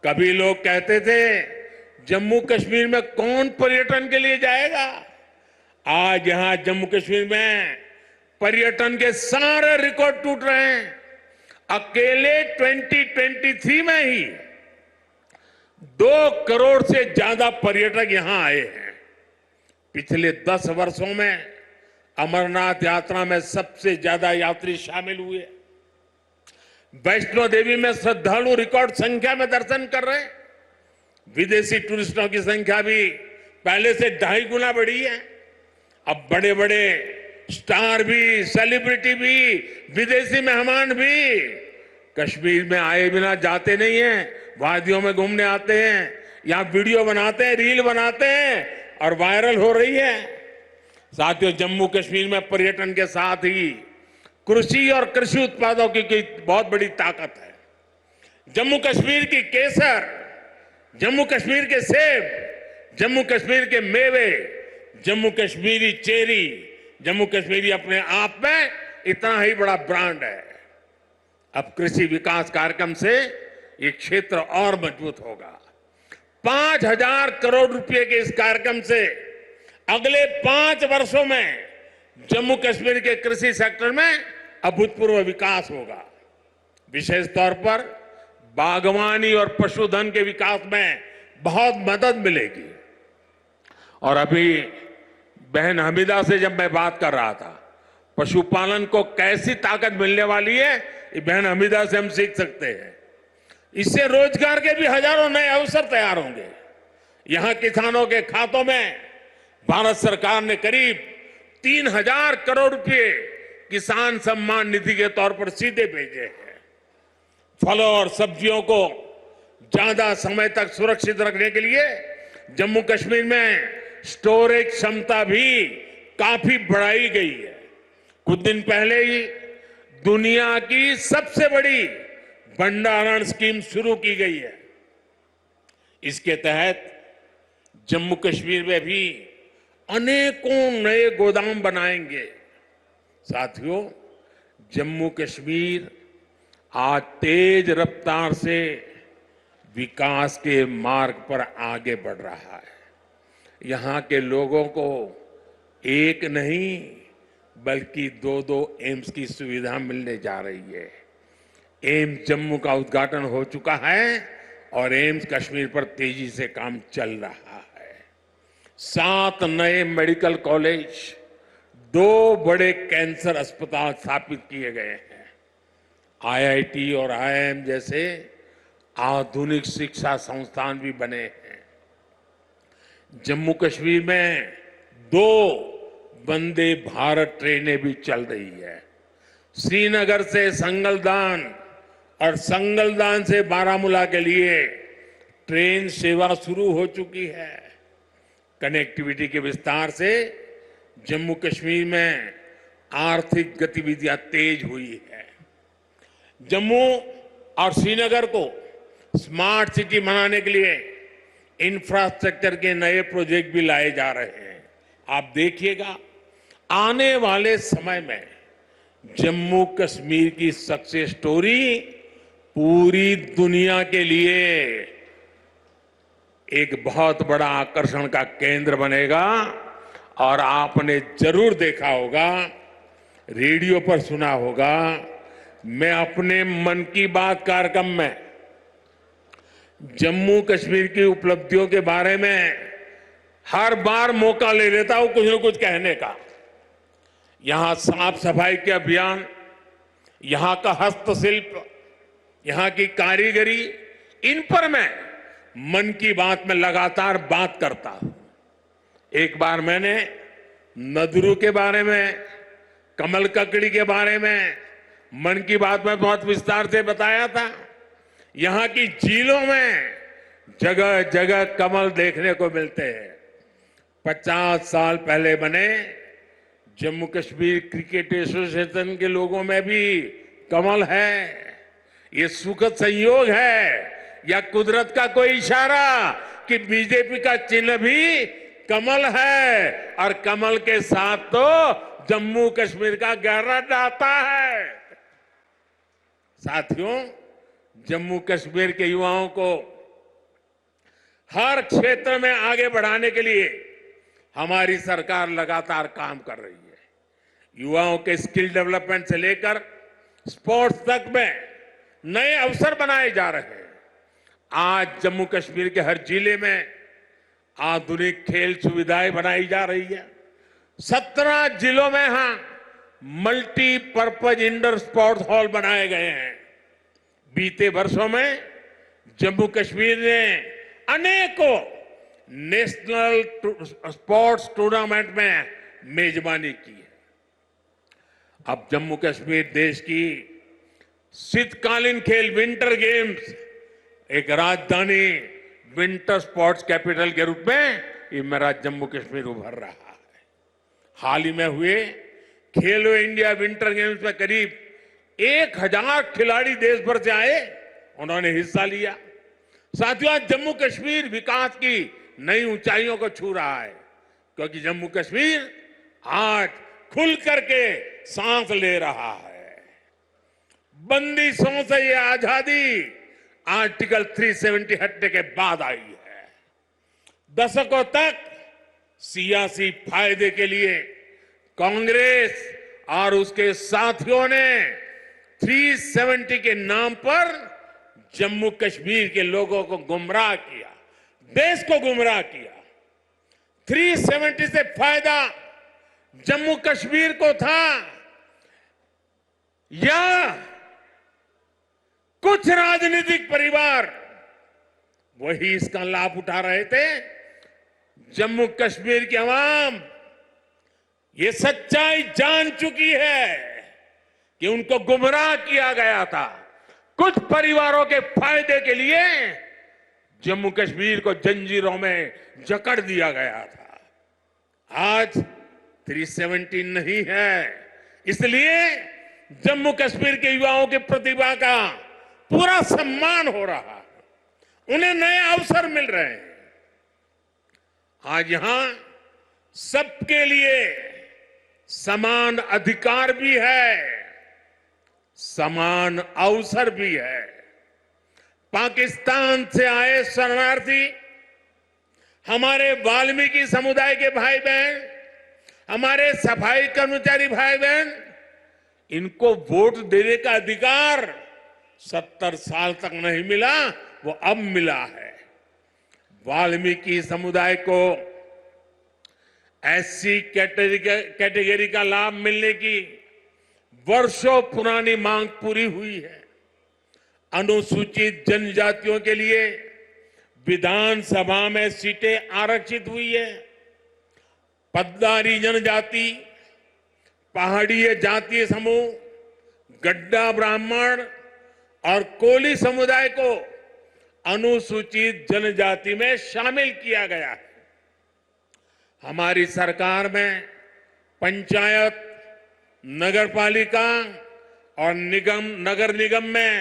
कभी लोग कहते थे जम्मू कश्मीर में कौन पर्यटन के लिए जाएगा। आज यहां जम्मू कश्मीर में पर्यटन के सारे रिकॉर्ड टूट रहे हैं। अकेले 2023 में ही 2 करोड़ से ज्यादा पर्यटक यहां आए हैं। पिछले 10 वर्षों में अमरनाथ यात्रा में सबसे ज्यादा यात्री शामिल हुए। वैष्णो देवी में श्रद्धालु रिकॉर्ड संख्या में दर्शन कर रहे हैं। विदेशी टूरिस्टों की संख्या भी पहले से 2.5 गुना बढ़ी है। अब बड़े बड़े स्टार भी, सेलिब्रिटी भी, विदेशी मेहमान भी कश्मीर में आए बिना जाते नहीं हैं। वादियों में घूमने आते हैं, यहां वीडियो बनाते हैं, रील बनाते हैं और वायरल हो रही है। साथियों, जम्मू कश्मीर में पर्यटन के साथ ही कृषि और कृषि उत्पादों की बहुत बड़ी ताकत है। जम्मू कश्मीर की केसर, जम्मू कश्मीर के सेब, जम्मू कश्मीर के मेवे, जम्मू कश्मीरी चेरी, जम्मू कश्मीरी अपने आप में इतना ही बड़ा ब्रांड है। अब कृषि विकास कार्यक्रम से ये क्षेत्र और मजबूत होगा। 5,000 करोड़ रुपए के इस कार्यक्रम से अगले 5 वर्षों में जम्मू कश्मीर के कृषि सेक्टर में अभूतपूर्व विकास होगा। विशेष तौर पर बागवानी और पशुधन के विकास में बहुत मदद मिलेगी। और अभी बहन हमीदा से जब मैं बात कर रहा था, पशुपालन को कैसी ताकत मिलने वाली है, ये बहन हमीदा से हम सीख सकते हैं। इससे रोजगार के भी हजारों नए अवसर तैयार होंगे। यहां किसानों के खातों में भारत सरकार ने करीब 3,000 करोड़ रुपए किसान सम्मान निधि के तौर पर सीधे भेजे हैं। फलों और सब्जियों को ज्यादा समय तक सुरक्षित रखने के लिए जम्मू कश्मीर में स्टोरेज क्षमता भी काफी बढ़ाई गई है। कुछ दिन पहले ही दुनिया की सबसे बड़ी भंडारण स्कीम शुरू की गई है। इसके तहत जम्मू कश्मीर में भी अनेकों नए गोदाम बनाएंगे। साथियों, जम्मू कश्मीर आज तेज रफ्तार से विकास के मार्ग पर आगे बढ़ रहा है। यहां के लोगों को एक नहीं बल्कि 2-2 एम्स की सुविधा मिलने जा रही है। एम्स जम्मू का उद्घाटन हो चुका है और एम्स कश्मीर पर तेजी से काम चल रहा है। 7 नए मेडिकल कॉलेज, 2 बड़े कैंसर अस्पताल स्थापित किए गए हैं। आईआईटी और आईआईएम जैसे आधुनिक शिक्षा संस्थान भी बने हैं। जम्मू कश्मीर में 2 वंदे भारत ट्रेनें भी चल रही है। श्रीनगर से संगलदान और संगलदान से बारामूला के लिए ट्रेन सेवा शुरू हो चुकी है। कनेक्टिविटी के विस्तार से जम्मू कश्मीर में आर्थिक गतिविधियां तेज हुई है। जम्मू और श्रीनगर को स्मार्ट सिटी बनाने के लिए इंफ्रास्ट्रक्चर के नए प्रोजेक्ट भी लाए जा रहे हैं। आप देखिएगा, आने वाले समय में जम्मू कश्मीर की सक्सेस स्टोरी पूरी दुनिया के लिए एक बहुत बड़ा आकर्षण का केंद्र बनेगा। और आपने जरूर देखा होगा, रेडियो पर सुना होगा, मैं अपने मन की बात कार्यक्रम में जम्मू कश्मीर की उपलब्धियों के बारे में हर बार मौका ले लेता हूं कुछ न कुछ कहने का। यहां साफ सफाई के अभियान, यहां का हस्तशिल्प, यहां की कारीगरी, इन पर मैं मन की बात में लगातार बात करता हूं। एक बार मैंने नदरू के बारे में, कमल ककड़ी के बारे में मन की बात में बहुत विस्तार से बताया था। यहां की झीलों में जगह जगह कमल देखने को मिलते हैं। 50 साल पहले बने जम्मू कश्मीर क्रिकेट एसोसिएशन के लोगों में भी कमल है। ये सुखद संयोग है या कुदरत का कोई इशारा कि बीजेपी का चिन्ह भी कमल है और कमल के साथ तो जम्मू कश्मीर का गहरा नाता है। साथियों, जम्मू कश्मीर के युवाओं को हर क्षेत्र में आगे बढ़ाने के लिए हमारी सरकार लगातार काम कर रही है। युवाओं के स्किल डेवलपमेंट से लेकर स्पोर्ट्स तक में नए अवसर बनाए जा रहे हैं। आज जम्मू कश्मीर के हर जिले में आधुनिक खेल सुविधाएं बनाई जा रही है। 17 जिलों में मल्टीपर्पज इंडोर स्पोर्ट्स हॉल बनाए गए हैं। बीते वर्षों में जम्मू कश्मीर ने अनेकों नेशनल स्पोर्ट्स टूर्नामेंट में मेजबानी की है। अब जम्मू कश्मीर देश की शीतकालीन खेल विंटर गेम्स एक राजधानी विंटर स्पोर्ट्स कैपिटल के रूप में ये मेरा जम्मू कश्मीर उभर रहा है। हाल ही में हुए खेलो इंडिया विंटर गेम्स में करीब 1000 खिलाड़ी देश भर से आए, उन्होंने हिस्सा लिया। साथियों, आज जम्मू कश्मीर विकास की नई ऊंचाइयों को छू रहा है, क्योंकि जम्मू कश्मीर आज खुल करके सांस ले रहा है। बंदिशों से ये आजादी आर्टिकल 370 हटने के बाद आई है। दशकों तक सियासी फायदे के लिए कांग्रेस और उसके साथियों ने 370 के नाम पर जम्मू कश्मीर के लोगों को गुमराह किया, देश को गुमराह किया। 370 से फायदा जम्मू कश्मीर को था या कुछ राजनीतिक परिवार वही इसका लाभ उठा रहे थे? जम्मू कश्मीर की आवाम ये सच्चाई जान चुकी है कि उनको गुमराह किया गया था। कुछ परिवारों के फायदे के लिए जम्मू कश्मीर को जंजीरों में जकड़ दिया गया था। आज 370 नहीं है, इसलिए जम्मू कश्मीर के युवाओं की प्रतिभा का पूरा सम्मान हो रहा है, उन्हें नए अवसर मिल रहे हैं। आज यहां सबके लिए समान अधिकार भी है, समान अवसर भी है। पाकिस्तान से आए शरणार्थी, हमारे वाल्मीकि समुदाय के भाई बहन, हमारे सफाई कर्मचारी भाई बहन, इनको वोट देने का अधिकार 70 साल तक नहीं मिला, वो अब मिला है। वाल्मीकि समुदाय को एससी कैटेगरी का लाभ मिलने की वर्षों पुरानी मांग पूरी हुई है। अनुसूचित जनजातियों के लिए विधानसभा में सीटें आरक्षित हुई है। पद्दारी जनजाति, पहाड़ीय जातीय समूह, गड्ढा ब्राह्मण और कोली समुदाय को अनुसूचित जनजाति में शामिल किया गया है। हमारी सरकार में पंचायत, नगरपालिका और नगर निगम में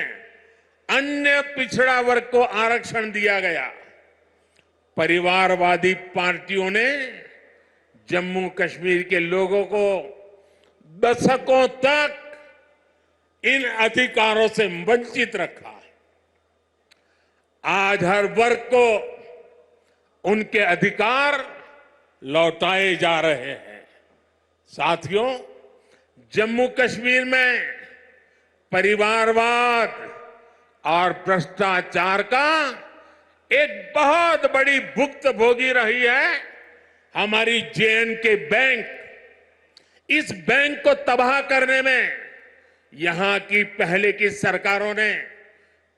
अन्य पिछड़ा वर्ग को आरक्षण दिया गया। परिवारवादी पार्टियों ने जम्मू कश्मीर के लोगों को दशकों तक इन अधिकारों से वंचित रखा। आज हर वर्ग को उनके अधिकार लौटाए जा रहे हैं। साथियों, जम्मू कश्मीर में परिवारवाद और भ्रष्टाचार का एक बहुत बड़ी भुक्तभोगी रही है हमारी जे.एंड.के बैंक। इस बैंक को तबाह करने में यहां की पहले की सरकारों ने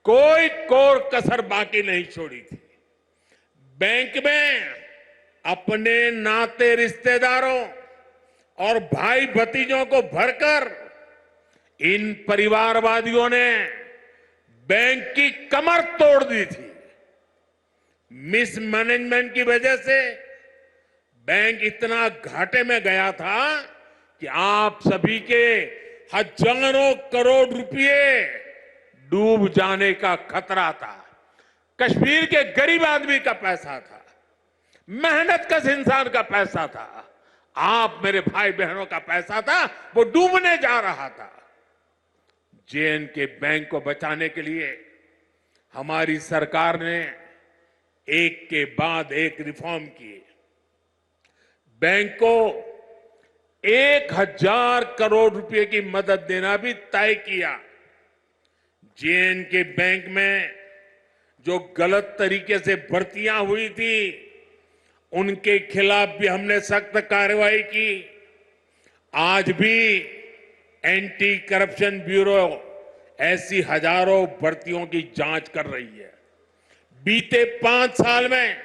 कोई कोर कसर बाकी नहीं छोड़ी थी। बैंक में अपने नाते रिश्तेदारों और भाई भतीजों को भरकर इन परिवारवादियों ने बैंक की कमर तोड़ दी थी। मिसमैनेजमेंट की वजह से बैंक इतना घाटे में गया था कि आप सभी के हजारों करोड़ रुपए डूब जाने का खतरा था। कश्मीर के गरीब आदमी का पैसा था, मेहनतकश इंसान का पैसा था, आप मेरे भाई बहनों का पैसा था, वो डूबने जा रहा था। जे.एंड.के बैंक को बचाने के लिए हमारी सरकार ने एक के बाद एक रिफॉर्म किए। बैंक को 1000 करोड़ रुपए की मदद देना भी तय किया। जे.एंड.के बैंक में जो गलत तरीके से भर्तियां हुई थी, उनके खिलाफ भी हमने सख्त कार्रवाई की। आज भी एंटी करप्शन ब्यूरो ऐसी हजारों भर्तियों की जांच कर रही है। बीते 5 साल में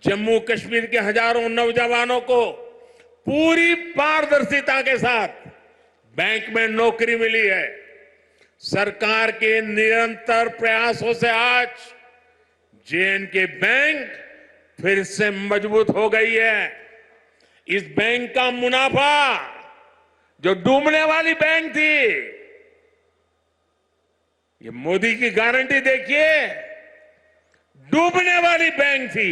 जम्मू कश्मीर के हजारों नौजवानों को पूरी पारदर्शिता के साथ बैंक में नौकरी मिली है। सरकार के निरंतर प्रयासों से आज जे.एंड.के बैंक फिर से मजबूत हो गई है। इस बैंक का मुनाफा, जो डूबने वाली बैंक थी, ये मोदी की गारंटी देखिए, डूबने वाली बैंक थी,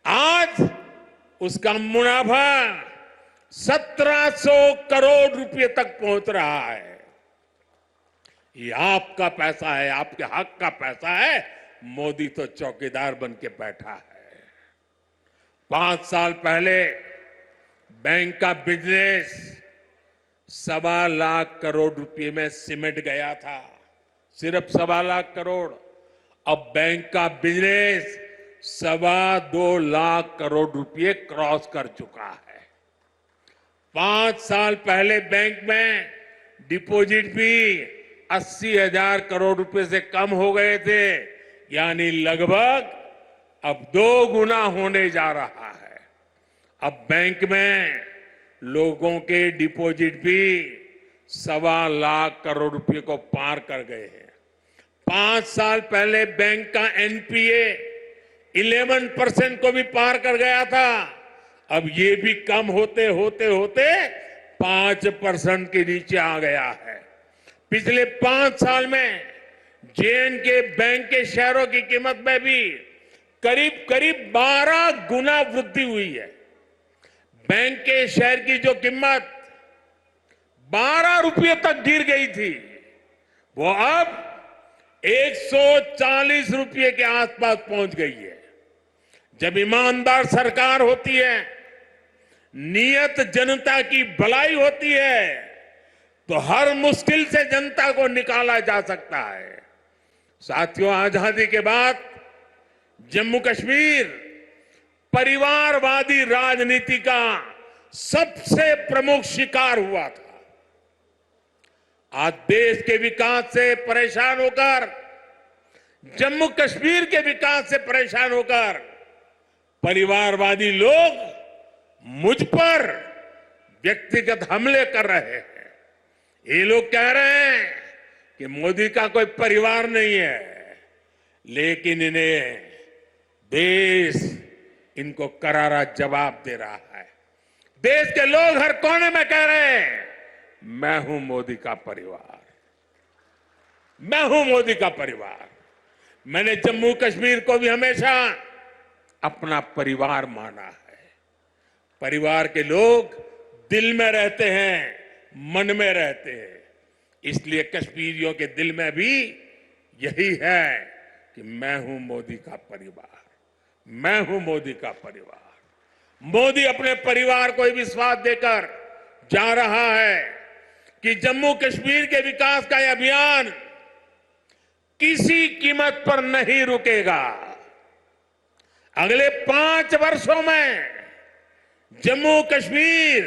आज उसका मुनाफा 1700 करोड़ रुपए तक पहुंच रहा है। ये आपका पैसा है, आपके हक का पैसा है। मोदी तो चौकीदार बन के बैठा है। 5 साल पहले बैंक का बिजनेस 1.25 लाख करोड़ रुपए में सिमट गया था, सिर्फ 1.25 लाख करोड़। अब बैंक का बिजनेस 2.25 लाख करोड़ रुपए क्रॉस कर चुका है। 5 साल पहले बैंक में डिपॉजिट भी 80,000 करोड़ रुपए से कम हो गए थे, यानी लगभग अब 2 गुना होने जा रहा है। अब बैंक में लोगों के डिपॉजिट भी 1.25 लाख करोड़ रुपए को पार कर गए हैं। 5 साल पहले बैंक का एनपीए 11% को भी पार कर गया था, अब ये भी कम होते होते होते 5% के नीचे आ गया है। पिछले 5 साल में जे.एंड.के बैंक के शेयरों की कीमत में भी करीब करीब 12 गुना वृद्धि हुई है। बैंक के शेयर की जो कीमत 12 रुपये तक गिर गई थी, वो अब 140 रुपये के आसपास पहुंच गई है। जब ईमानदार सरकार होती है, नियत जनता की भलाई होती है, तो हर मुश्किल से जनता को निकाला जा सकता है। साथियों, आजादी के बाद जम्मू कश्मीर परिवारवादी राजनीति का सबसे प्रमुख शिकार हुआ था। आज देश के विकास से परेशान होकर, जम्मू कश्मीर के विकास से परेशान होकर परिवारवादी लोग मुझ पर व्यक्तिगत हमले कर रहे हैं। ये लोग कह रहे हैं कि मोदी का कोई परिवार नहीं है, लेकिन इन्हें देश इनको करारा जवाब दे रहा है। देश के लोग हर कोने में कह रहे हैं, मैं हूं मोदी का परिवार, मैं हूं मोदी का परिवार। मैंने जम्मू कश्मीर को भी हमेशा अपना परिवार माना है। परिवार के लोग दिल में रहते हैं, मन में रहते हैं, इसलिए कश्मीरियों के दिल में भी यही है कि मैं हूं मोदी का परिवार, मैं हूं मोदी का परिवार। मोदी अपने परिवार को विश्वास देकर जा रहा है कि जम्मू कश्मीर के विकास का यह अभियान किसी कीमत पर नहीं रुकेगा। अगले 5 वर्षों में जम्मू कश्मीर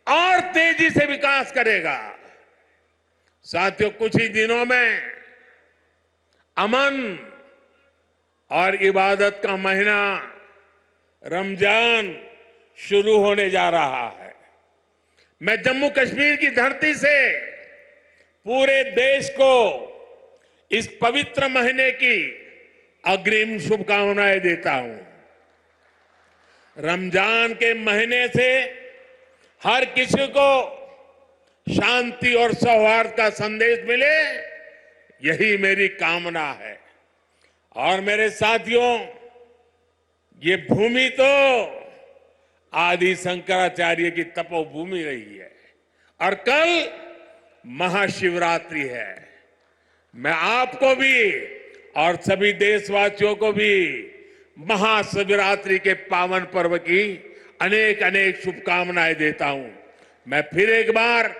और तेजी से विकास करेगा। साथियों, कुछ ही दिनों में अमन और इबादत का महीना रमजान शुरू होने जा रहा है। मैं जम्मू कश्मीर की धरती से पूरे देश को इस पवित्र महीने की अग्रिम शुभकामनाएं देता हूं। रमजान के महीने से हर किसी को शांति और सौहार्द का संदेश मिले, यही मेरी कामना है। और मेरे साथियों, ये भूमि तो आदि शंकराचार्य की तपोभूमि रही है और कल महाशिवरात्रि है। मैं आपको भी और सभी देशवासियों को भी महाशिवरात्रि के पावन पर्व की अनेक अनेक शुभकामनाएं देता हूं। मैं फिर एक बार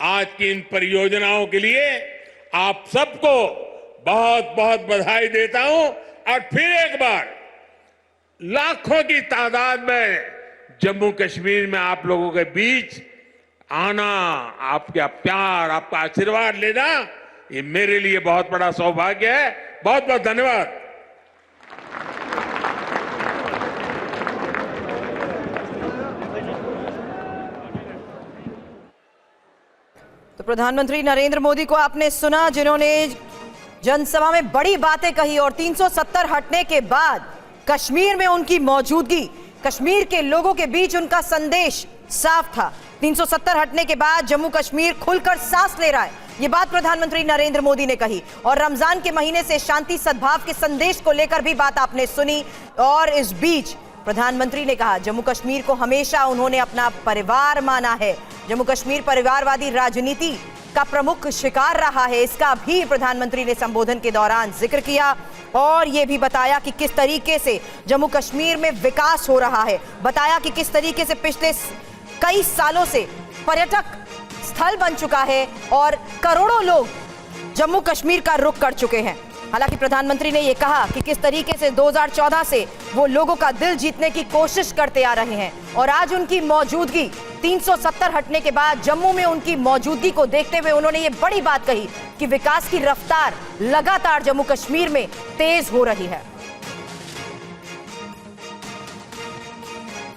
आज की इन परियोजनाओं के लिए आप सबको बहुत बहुत बधाई देता हूं और फिर एक बार लाखों की तादाद में जम्मू कश्मीर में आप लोगों के बीच आना, आपका प्यार, आपका आशीर्वाद लेना, ये मेरे लिए बहुत बड़ा सौभाग्य है। बहुत बहुत धन्यवाद। तो प्रधानमंत्री नरेंद्र मोदी को आपने सुना, जिन्होंने जनसभा में बड़ी बातें कही और 370 हटने के बाद कश्मीर में उनकी मौजूदगी, कश्मीर के लोगों के बीच उनका संदेश साफ था। 370 हटने के बाद जम्मू कश्मीर खुलकर सांस ले रहा है, ये बात प्रधानमंत्री नरेंद्र मोदी ने कही। और रमजान के महीने से शांति सद्भाव के संदेश को लेकर भी बात आपने सुनी। और इस बीच प्रधानमंत्री ने कहा, जम्मू कश्मीर को हमेशा उन्होंने अपना परिवार माना है। जम्मू कश्मीर परिवारवादी राजनीति का प्रमुख शिकार रहा है, इसका भी प्रधानमंत्री ने संबोधन के दौरान जिक्र किया और यह भी बताया कि किस तरीके से जम्मू कश्मीर में विकास हो रहा है। बताया कि किस तरीके से पिछले कई सालों से पर्यटक स्थल बन चुका है और करोड़ों लोग जम्मू कश्मीर का रुख कर चुके हैं। हालांकि प्रधानमंत्री ने यह कहा कि किस तरीके से 2014 से वो लोगों का दिल जीतने की कोशिश करते आ रहे हैं और आज उनकी मौजूदगी 370 हटने के बाद जम्मू में उनकी मौजूदगी को देखते हुए उन्होंने ये बड़ी बात कही कि विकास की रफ्तार लगातार जम्मू कश्मीर में तेज हो रही है।